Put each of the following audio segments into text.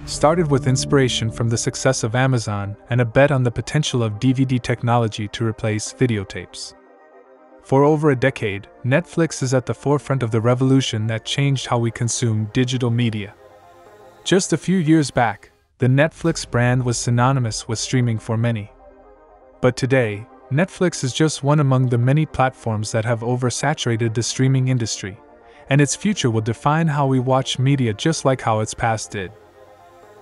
started with inspiration from the success of Amazon and a bet on the potential of DVD technology to replace videotapes. For over a decade, Netflix is at the forefront of the revolution that changed how we consume digital media. Just a few years back, the Netflix brand was synonymous with streaming for many. But today, Netflix is just one among the many platforms that have oversaturated the streaming industry, and its future will define how we watch media just like how its past did.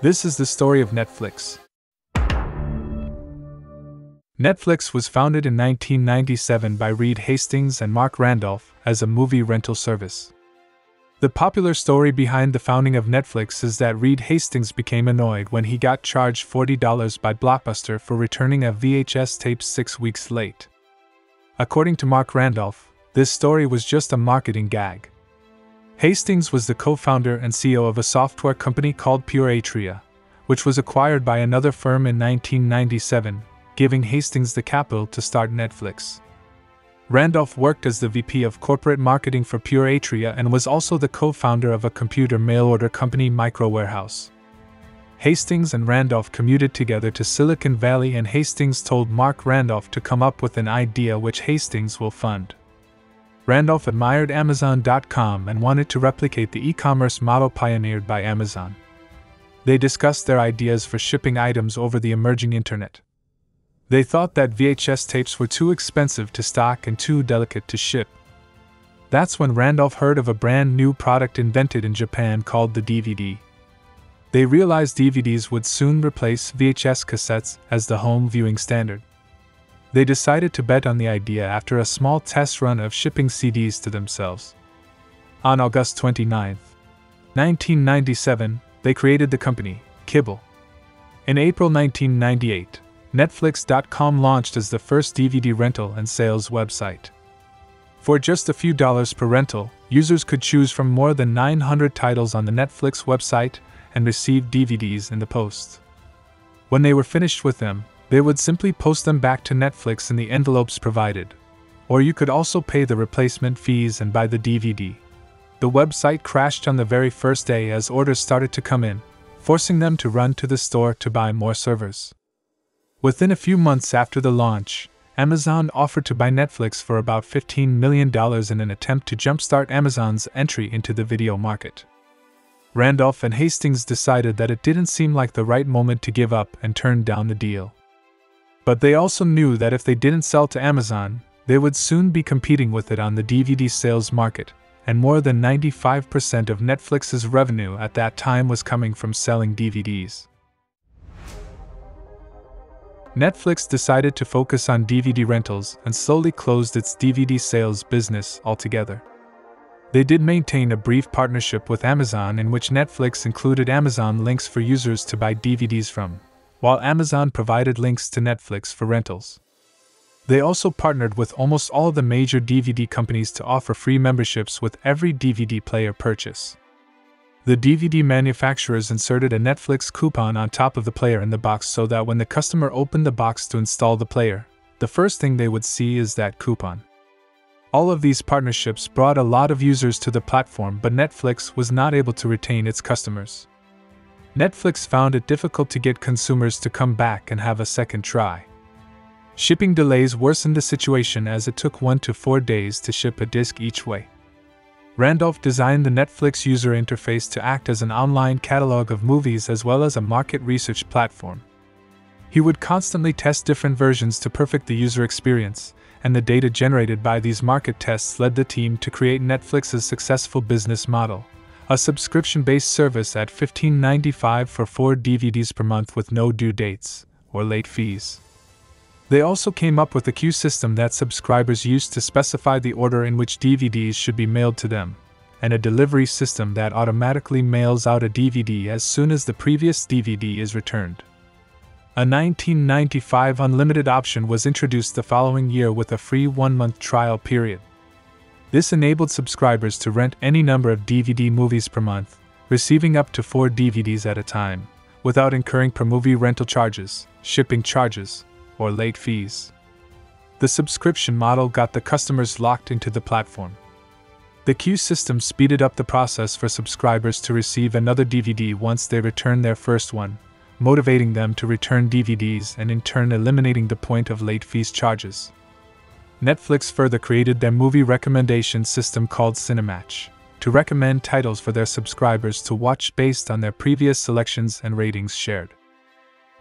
This is the story of Netflix. Netflix was founded in 1997 by Reed Hastings and Mark Randolph as a movie rental service. The popular story behind the founding of Netflix is that Reed Hastings became annoyed when he got charged $40 by Blockbuster for returning a VHS tape 6 weeks late. According to Mark Randolph, this story was just a marketing gag. Hastings was the co-founder and CEO of a software company called Pure Atria, which was acquired by another firm in 1997, giving Hastings the capital to start Netflix. Randolph worked as the VP of corporate marketing for Pure Atria and was also the co-founder of a computer mail-order company, Micro Warehouse. Hastings and Randolph commuted together to Silicon Valley, and Hastings told Mark Randolph to come up with an idea which Hastings will fund. Randolph admired Amazon.com and wanted to replicate the e-commerce model pioneered by Amazon. They discussed their ideas for shipping items over the emerging internet. They thought that VHS tapes were too expensive to stock and too delicate to ship. That's when Randolph heard of a brand new product invented in Japan called the DVD. They realized DVDs would soon replace VHS cassettes as the home viewing standard. They decided to bet on the idea after a small test run of shipping CDs to themselves. On August 29, 1997, they created the company, Kibble. In April 1998, Netflix.com launched as the first DVD rental and sales website. For just a few dollars per rental, users could choose from more than 900 titles on the Netflix website and receive DVDs in the post. When they were finished with them, they would simply post them back to Netflix in the envelopes provided. Or you could also pay the replacement fees and buy the DVD. The website crashed on the very first day as orders started to come in, forcing them to run to the store to buy more servers. Within a few months after the launch, Amazon offered to buy Netflix for about $15 million in an attempt to jumpstart Amazon's entry into the video market. Randolph and Hastings decided that it didn't seem like the right moment to give up and turned down the deal. But they also knew that if they didn't sell to Amazon, they would soon be competing with it on the DVD sales market, and more than 95% of Netflix's revenue at that time was coming from selling DVDs. Netflix decided to focus on DVD rentals and slowly closed its DVD sales business altogether. They did maintain a brief partnership with Amazon in which Netflix included Amazon links for users to buy DVDs from, while Amazon provided links to Netflix for rentals. They also partnered with almost all of the major DVD companies to offer free memberships with every DVD player purchase. The DVD manufacturers inserted a Netflix coupon on top of the player in the box so that when the customer opened the box to install the player, the first thing they would see is that coupon. All of these partnerships brought a lot of users to the platform, but Netflix was not able to retain its customers. Netflix found it difficult to get consumers to come back and have a second try. Shipping delays worsened the situation as it took 1 to 4 days to ship a disc each way. Randolph designed the Netflix user interface to act as an online catalog of movies as well as a market research platform. He would constantly test different versions to perfect the user experience, and the data generated by these market tests led the team to create Netflix's successful business model, a subscription-based service at $15.95 for 4 DVDs per month with no due dates or late fees. They also came up with a queue system that subscribers used to specify the order in which DVDs should be mailed to them, and a delivery system that automatically mails out a DVD as soon as the previous DVD is returned. A $19.95 unlimited option was introduced the following year with a free 1-month trial period. This enabled subscribers to rent any number of DVD movies per month, receiving up to 4 DVDs at a time, without incurring per-movie rental charges, shipping charges, or late fees. The subscription model got the customers locked into the platform. The queue system speeded up the process for subscribers to receive another DVD once they returned their first one, motivating them to return DVDs and in turn eliminating the point of late fees charges. Netflix further created their movie recommendation system called Cinematch to recommend titles for their subscribers to watch based on their previous selections and ratings shared.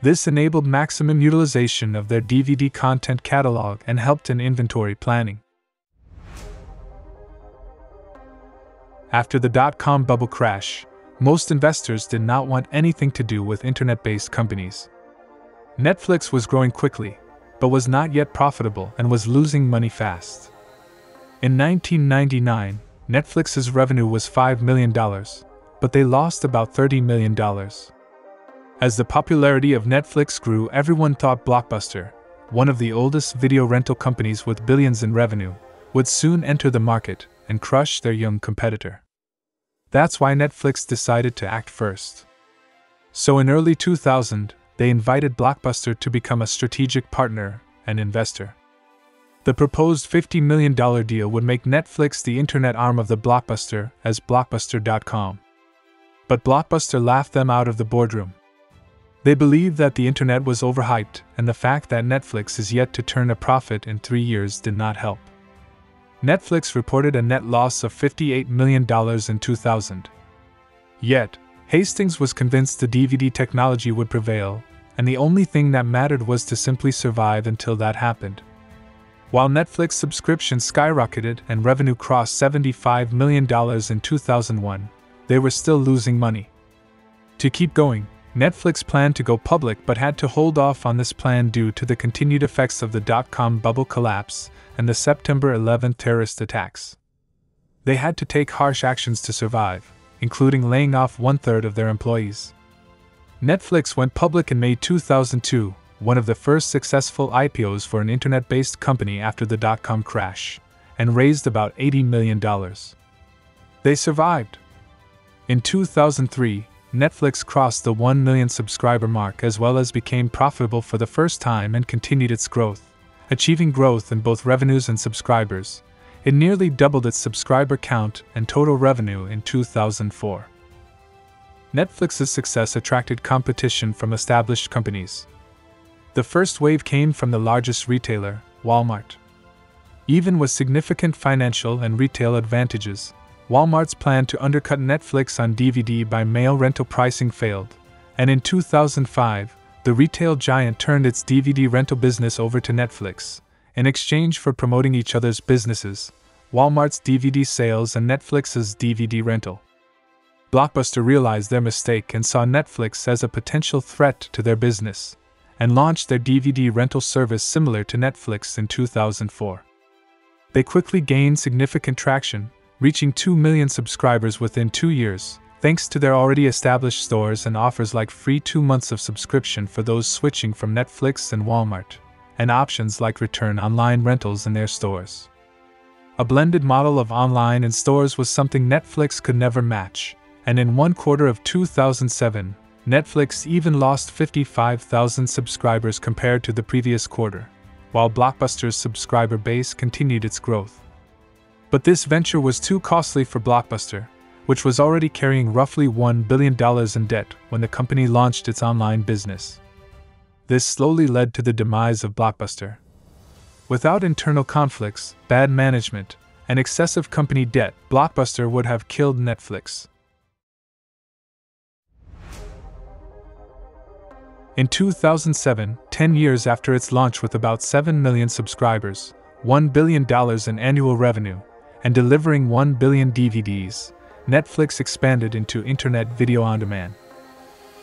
This enabled maximum utilization of their DVD content catalog and helped in inventory planning. After the dot-com bubble crash, most investors did not want anything to do with internet-based companies. Netflix was growing quickly, but was not yet profitable and was losing money fast. In 1999, Netflix's revenue was $5 million, but they lost about $30 million. As the popularity of Netflix grew, everyone thought Blockbuster, one of the oldest video rental companies with billions in revenue, would soon enter the market and crush their young competitor. That's why Netflix decided to act first. So in early 2000, they invited Blockbuster to become a strategic partner and investor. The proposed $50 million deal would make Netflix the internet arm of the Blockbuster as Blockbuster.com. But Blockbuster laughed them out of the boardroom. They believed that the internet was overhyped, and the fact that Netflix is yet to turn a profit in 3 years did not help. Netflix reported a net loss of $58 million in 2000. Yet, Hastings was convinced the DVD technology would prevail, and the only thing that mattered was to simply survive until that happened. While Netflix subscriptions skyrocketed and revenue crossed $75 million in 2001, they were still losing money. To keep going, Netflix planned to go public but had to hold off on this plan due to the continued effects of the dot-com bubble collapse and the September 11 terrorist attacks. They had to take harsh actions to survive, including laying off 1/3 of their employees. Netflix went public in May 2002, one of the first successful IPOs for an internet-based company after the dot-com crash, and raised about $80 million. They survived. In 2003, Netflix crossed the 1 million subscriber mark as well as became profitable for the first time and continued its growth, achieving growth in both revenues and subscribers. It nearly doubled its subscriber count and total revenue in 2004. Netflix's success attracted competition from established companies. The first wave came from the largest retailer, Walmart. Even with significant financial and retail advantages, Walmart's plan to undercut Netflix on DVD by mail rental pricing failed, and in 2005, the retail giant turned its DVD rental business over to Netflix, in exchange for promoting each other's businesses, Walmart's DVD sales and Netflix's DVD rental. Blockbuster realized their mistake and saw Netflix as a potential threat to their business, and launched their DVD rental service similar to Netflix in 2004. They quickly gained significant traction, reaching 2 million subscribers within 2 years, thanks to their already established stores and offers like free 2 months of subscription for those switching from Netflix and Walmart, and options like return online rentals in their stores. A blended model of online and stores was something Netflix could never match, and in one quarter of 2007, Netflix even lost 55,000 subscribers compared to the previous quarter, while Blockbuster's subscriber base continued its growth. But this venture was too costly for Blockbuster, which was already carrying roughly $1 billion in debt when the company launched its online business. This slowly led to the demise of Blockbuster. Without internal conflicts, bad management, and excessive company debt, Blockbuster would have killed Netflix. In 2007, 10 years after its launch with about 7 million subscribers, $1 billion in annual revenue, and delivering 1 billion DVDs, Netflix expanded into internet video on demand.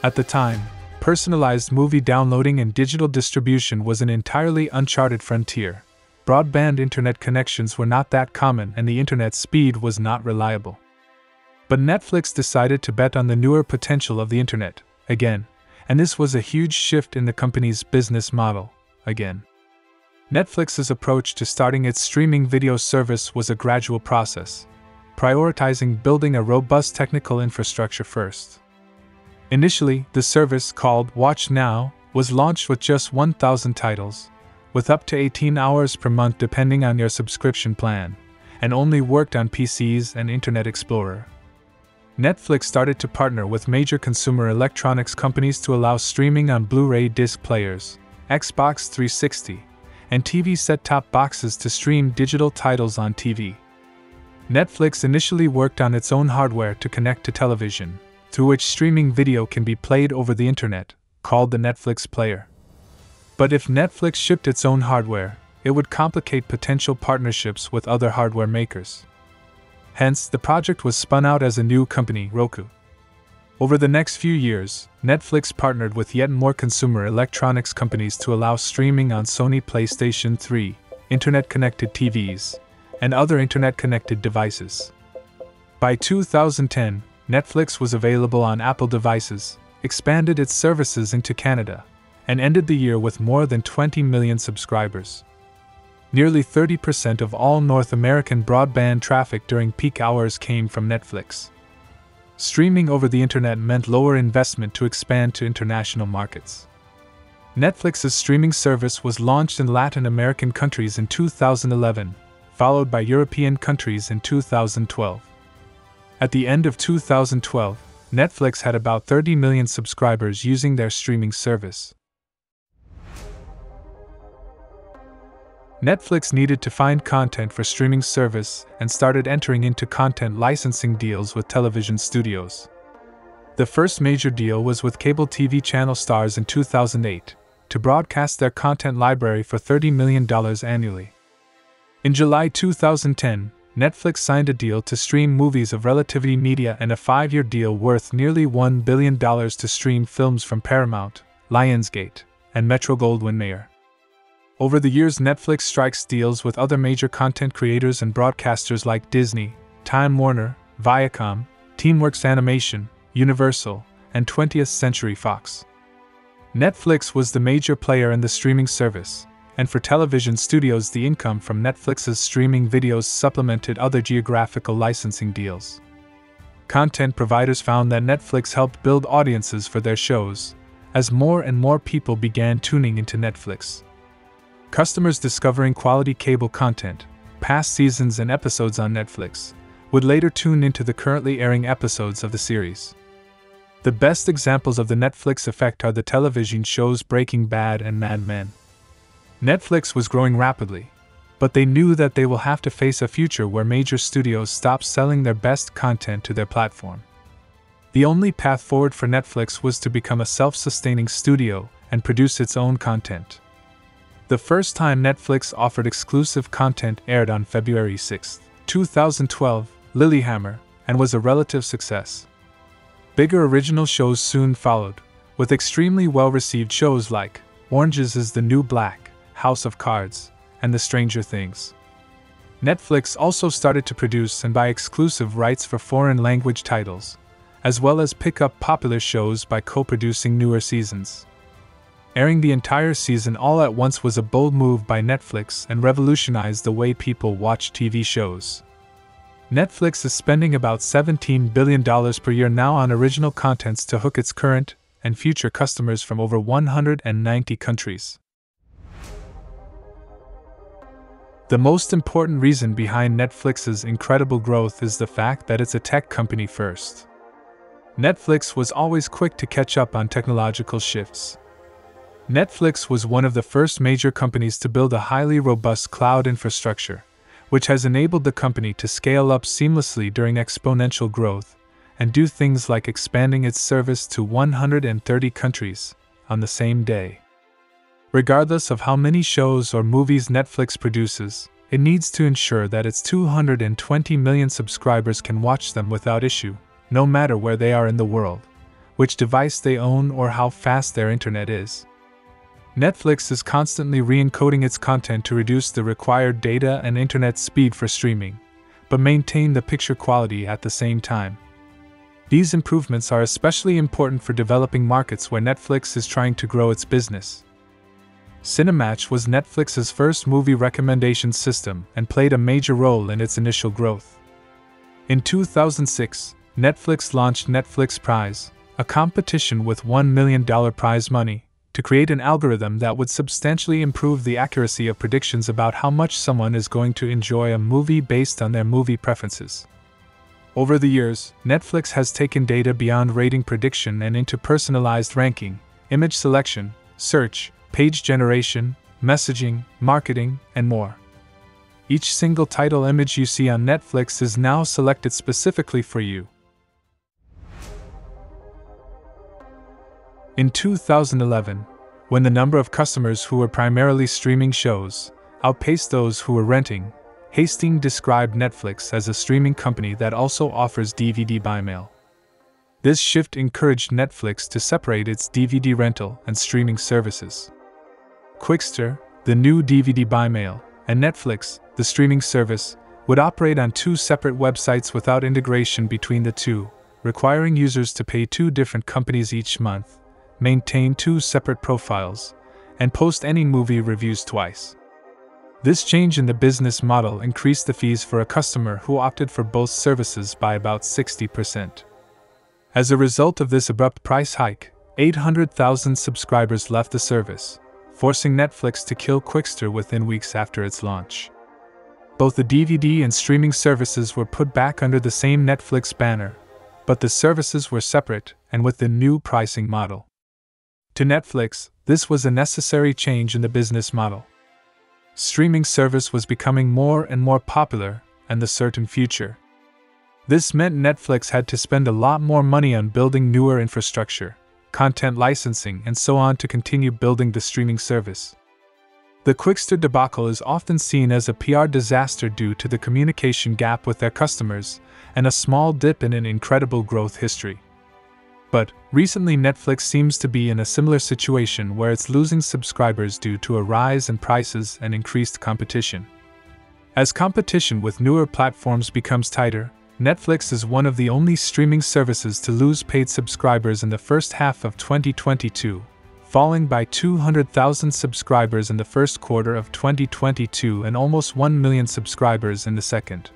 At the time, personalized movie downloading and digital distribution was an entirely uncharted frontier. Broadband internet connections were not that common and the internet speed was not reliable. But Netflix decided to bet on the newer potential of the internet, again, and this was a huge shift in the company's business model, again. Netflix's approach to starting its streaming video service was a gradual process, prioritizing building a robust technical infrastructure first. Initially, the service, called Watch Now, was launched with just 1,000 titles, with up to 18 hours per month depending on your subscription plan, and only worked on PCs and Internet Explorer. Netflix started to partner with major consumer electronics companies to allow streaming on Blu-ray disc players, Xbox 360, and TV set-top boxes to stream digital titles on TV. Netflix initially worked on its own hardware to connect to television, through which streaming video can be played over the internet, called the Netflix player. But if Netflix shipped its own hardware, it would complicate potential partnerships with other hardware makers. Hence, the project was spun out as a new company, Roku. Over the next few years, Netflix partnered with yet more consumer electronics companies to allow streaming on Sony PlayStation 3, internet-connected TVs, and other internet-connected devices. By 2010, Netflix was available on Apple devices, expanded its services into Canada, and ended the year with more than 20 million subscribers. Nearly 30% of all North American broadband traffic during peak hours came from Netflix. Streaming over the internet meant lower investment to expand to international markets. Netflix's streaming service was launched in Latin American countries in 2011, followed by European countries in 2012. At the end of 2012, Netflix had about 30 million subscribers using their streaming service. Netflix needed to find content for streaming service and started entering into content licensing deals with television studios. The first major deal was with cable TV channel Stars in 2008, to broadcast their content library for $30 million annually. In July 2010, Netflix signed a deal to stream movies of Relativity Media and a 5-year deal worth nearly $1 billion to stream films from Paramount, Lionsgate, and Metro-Goldwyn-Mayer. Over the years, Netflix strikes deals with other major content creators and broadcasters like Disney, Time Warner, Viacom, Teamworks Animation, Universal, and 20th Century Fox. Netflix was the major player in the streaming service, and for television studios, the income from Netflix's streaming videos supplemented other geographical licensing deals. Content providers found that Netflix helped build audiences for their shows, as more and more people began tuning into Netflix. Customers discovering quality cable content, past seasons and episodes on Netflix, would later tune into the currently airing episodes of the series. The best examples of the Netflix effect are the television shows Breaking Bad and Mad Men. Netflix was growing rapidly, but they knew that they will have to face a future where major studios stop selling their best content to their platform. The only path forward for Netflix was to become a self-sustaining studio and produce its own content. The first time Netflix offered exclusive content aired on February 6, 2012, Lilyhammer, and was a relative success. Bigger original shows soon followed, with extremely well-received shows like Orange is the New Black, House of Cards, and The Stranger Things. Netflix also started to produce and buy exclusive rights for foreign language titles, as well as pick up popular shows by co-producing newer seasons. Airing the entire season all at once was a bold move by Netflix and revolutionized the way people watch TV shows. Netflix is spending about $17 billion per year now on original contents to hook its current and future customers from over 190 countries. The most important reason behind Netflix's incredible growth is the fact that it's a tech company first. Netflix was always quick to catch up on technological shifts. Netflix was one of the first major companies to build a highly robust cloud infrastructure, which has enabled the company to scale up seamlessly during exponential growth and do things like expanding its service to 130 countries on the same day. Regardless of how many shows or movies Netflix produces, it needs to ensure that its 220 million subscribers can watch them without issue, no matter where they are in the world, which device they own, or how fast their internet is. Netflix is constantly re-encoding its content to reduce the required data and internet speed for streaming, but maintain the picture quality at the same time. These improvements are especially important for developing markets where Netflix is trying to grow its business. Cinematch was Netflix's first movie recommendation system and played a major role in its initial growth. In 2006, Netflix launched Netflix Prize, a competition with $1 million prize money, to create an algorithm that would substantially improve the accuracy of predictions about how much someone is going to enjoy a movie based on their movie preferences. Over the years, Netflix has taken data beyond rating prediction and into personalized ranking, image selection, search, page generation, messaging, marketing, and more. Each single title image you see on Netflix is now selected specifically for you. In 2011, when the number of customers who were primarily streaming shows outpaced those who were renting, Hastings described Netflix as a streaming company that also offers DVD by mail. This shift encouraged Netflix to separate its DVD rental and streaming services. Quickster, the new DVD by mail, and Netflix, the streaming service, would operate on two separate websites without integration between the two, requiring users to pay two different companies each month, maintain two separate profiles, and post any movie reviews twice. This change in the business model increased the fees for a customer who opted for both services by about 60%. As a result of this abrupt price hike, 800,000 subscribers left the service, forcing Netflix to kill Quickster within weeks after its launch. Both the DVD and streaming services were put back under the same Netflix banner, but the services were separate and with the new pricing model. To Netflix, this was a necessary change in the business model. Streaming service was becoming more and more popular, and the certain future. This meant Netflix had to spend a lot more money on building newer infrastructure, content licensing, and so on to continue building the streaming service. The Quickster debacle is often seen as a PR disaster due to the communication gap with their customers and a small dip in an incredible growth history. But recently Netflix seems to be in a similar situation where it's losing subscribers due to a rise in prices and increased competition. As competition with newer platforms becomes tighter, Netflix is one of the only streaming services to lose paid subscribers in the first half of 2022, falling by 200,000 subscribers in the first quarter of 2022 and almost 1 million subscribers in the second.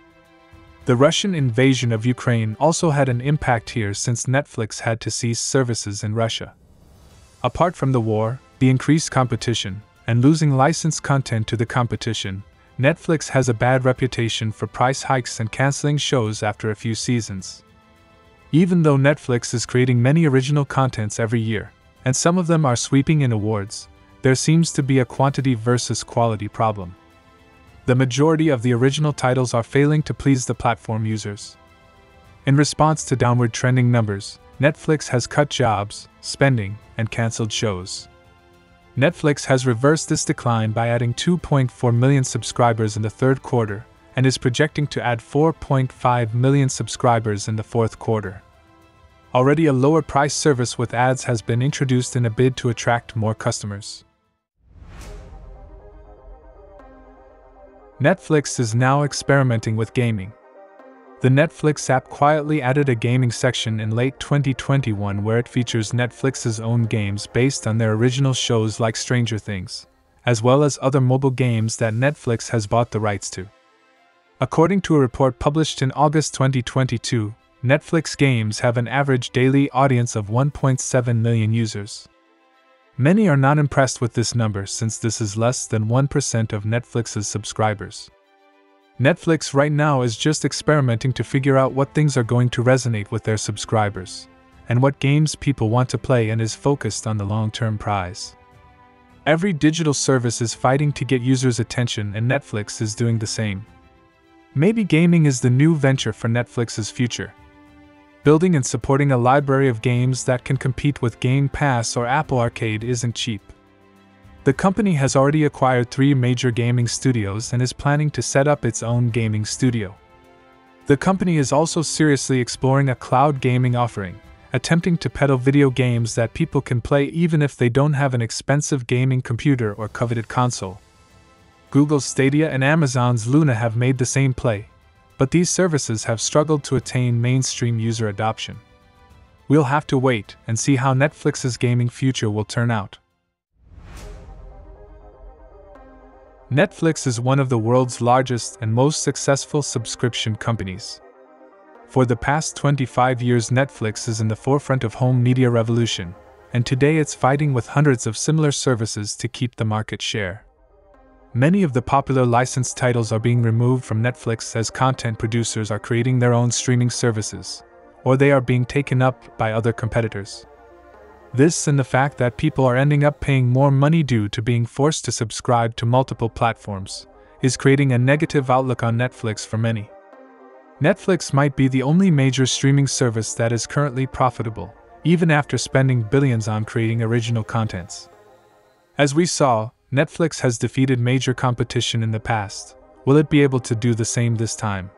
The Russian invasion of Ukraine also had an impact here since Netflix had to cease services in Russia. Apart from the war, the increased competition, and losing licensed content to the competition, Netflix has a bad reputation for price hikes and canceling shows after a few seasons. Even though Netflix is creating many original contents every year, and some of them are sweeping in awards, there seems to be a quantity versus quality problem. The majority of the original titles are failing to please the platform users. In response to downward trending numbers, Netflix has cut jobs, spending, and canceled shows. Netflix has reversed this decline by adding 2.4 million subscribers in the third quarter and is projecting to add 4.5 million subscribers in the fourth quarter. Already a lower price service with ads has been introduced in a bid to attract more customers. Netflix is now experimenting with gaming. The Netflix app quietly added a gaming section in late 2021 where it features Netflix's own games based on their original shows like Stranger Things, as well as other mobile games that Netflix has bought the rights to. According to a report published in August 2022, Netflix games have an average daily audience of 1.7 million users. Many are not impressed with this number since this is less than 1% of Netflix's subscribers. Netflix right now is just experimenting to figure out what things are going to resonate with their subscribers, and what games people want to play, and is focused on the long-term prize. Every digital service is fighting to get users' attention, and Netflix is doing the same. Maybe gaming is the new venture for Netflix's future. Building and supporting a library of games that can compete with Game Pass or Apple Arcade isn't cheap. The company has already acquired 3 major gaming studios and is planning to set up its own gaming studio. The company is also seriously exploring a cloud gaming offering, attempting to peddle video games that people can play even if they don't have an expensive gaming computer or coveted console. Google's Stadia and Amazon's Luna have made the same play, but these services have struggled to attain mainstream user adoption. We'll have to wait and see how Netflix's gaming future will turn out. Netflix is one of the world's largest and most successful subscription companies. For the past 25 years, Netflix is in the forefront of home media revolution, and today it's fighting with hundreds of similar services to keep the market share. Many of the popular licensed titles are being removed from Netflix as content producers are creating their own streaming services, or they are being taken up by other competitors. This and the fact that people are ending up paying more money due to being forced to subscribe to multiple platforms is creating a negative outlook on Netflix for many. Netflix might be the only major streaming service that is currently profitable, even after spending billions on creating original contents. As we saw, Netflix has defeated major competition in the past. Will it be able to do the same this time?